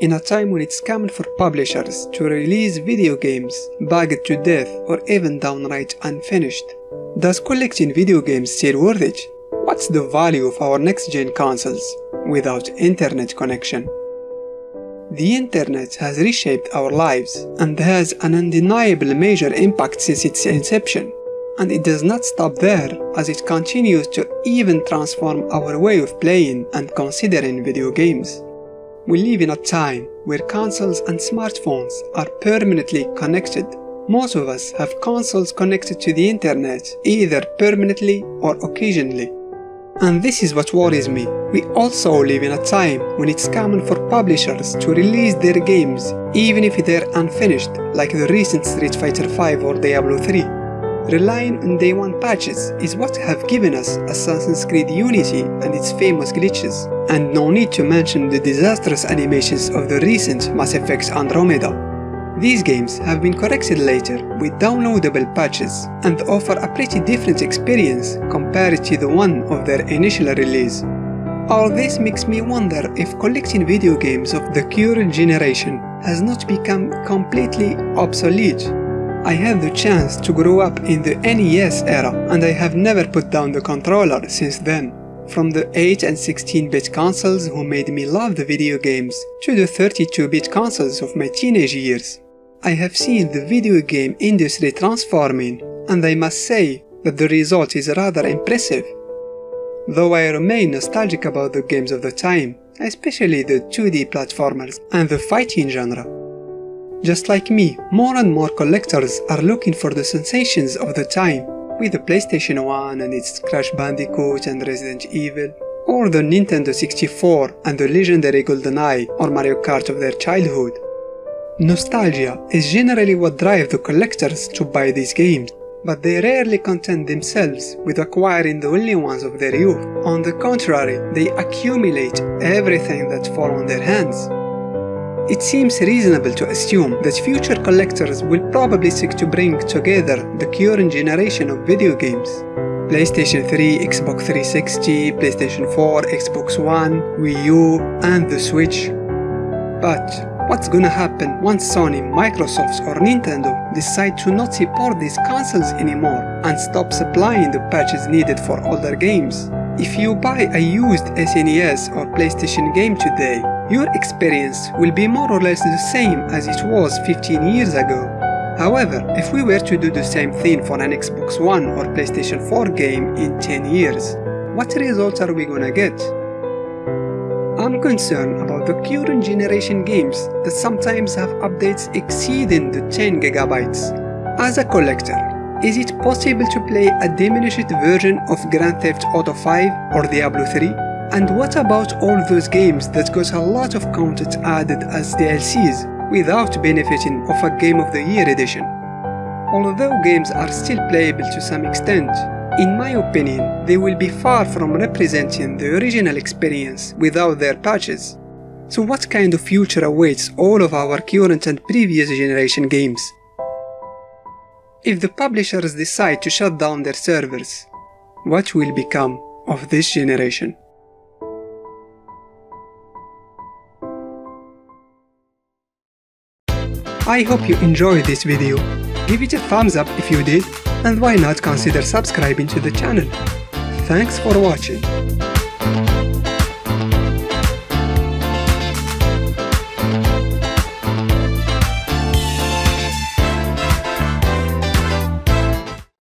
in a time when it's common for publishers to release video games bugged to death or even downright unfinished. Does collecting video games still worth it? What's the value of our next-gen consoles without internet connection? The internet has reshaped our lives and has an undeniable major impact since its inception. And it does not stop there, as it continues to even transform our way of playing and considering video games. We live in a time where consoles and smartphones are permanently connected. Most of us have consoles connected to the internet, either permanently or occasionally. And this is what worries me. We also live in a time when it's common for publishers to release their games even if they're unfinished, like the recent Street Fighter V or Diablo 3. Relying on day one patches is what have given us Assassin's Creed Unity and its famous glitches, and no need to mention the disastrous animations of the recent Mass Effect Andromeda. These games have been corrected later with downloadable patches and offer a pretty different experience compared to the one of their initial release. All this makes me wonder if collecting video games of the current generation has not become completely obsolete. I had the chance to grow up in the NES era and I have never put down the controller since then. From the 8 and 16-bit consoles who made me love the video games to the 32-bit consoles of my teenage years. I have seen the video game industry transforming, and I must say that the result is rather impressive. Though I remain nostalgic about the games of the time, especially the 2D platformers and the fighting genre. Just like me, more and more collectors are looking for the sensations of the time, with the PlayStation 1 and its Crash Bandicoot and Resident Evil, or the Nintendo 64 and the legendary GoldenEye or Mario Kart of their childhood. Nostalgia is generally what drives the collectors to buy these games, but they rarely content themselves with acquiring the only ones of their youth. On the contrary, they accumulate everything that falls on their hands. It seems reasonable to assume that future collectors will probably seek to bring together the current generation of video games. PlayStation 3, Xbox 360, PlayStation 4, Xbox One, Wii U, and the Switch. But what's gonna happen once Sony, Microsoft or Nintendo decide to not support these consoles anymore and stop supplying the patches needed for older games? If you buy a used SNES or PlayStation game today, your experience will be more or less the same as it was 15 years ago. However, if we were to do the same thing for an Xbox One or PlayStation 4 game in 10 years, what results are we gonna get? I'm concerned about the current generation games that sometimes have updates exceeding the 10 gigabytes. As a collector, is it possible to play a diminished version of Grand Theft Auto 5 or Diablo 3? And what about all those games that got a lot of content added as DLCs without benefiting of a Game of the Year edition? Although games are still playable to some extent, in my opinion, they will be far from representing the original experience without their patches. So what kind of future awaits all of our current and previous generation games? If the publishers decide to shut down their servers, what will become of this generation? I hope you enjoyed this video. Give it a thumbs up if you did, and why not consider subscribing to the channel. Thanks for watching.